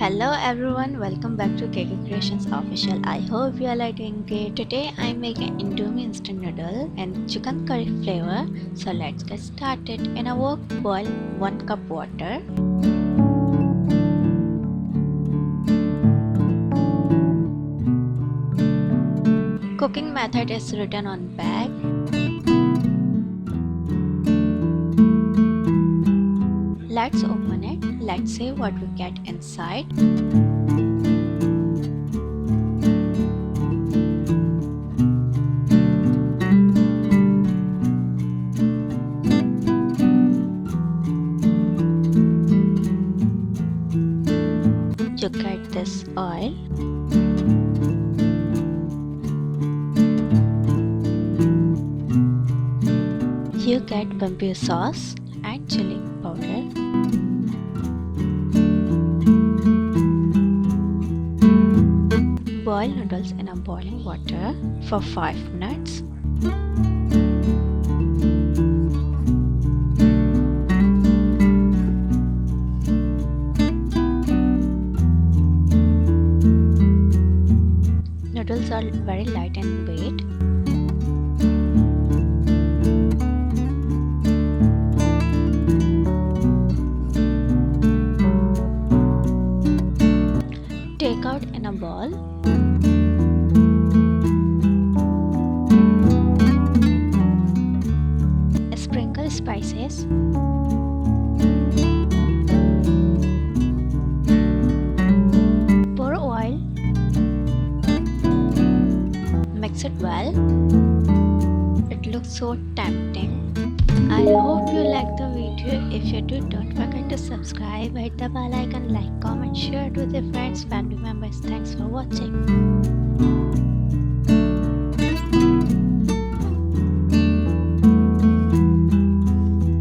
Hello everyone, welcome back to KK Creations Official. I hope you all are doing great. Today I'm making Indomie instant noodle and chicken curry flavor. So let's get started. In a wok, boil 1 cup water. Cooking method is written on bag. Let's open it. Let's see what we get inside. You get this oil. You get bamboo sauce and chili powder. Boil noodles in a boiling water for 5 minutes. Noodles are very light in weight. Take out in a bowl. Sprinkle spices. Pour oil. Mix it well. It looks so tempting. I hope you like the video. If you do, don't forget to subscribe, hit the bell icon, like, comment, share it with your friends, family members. Thanks for watching.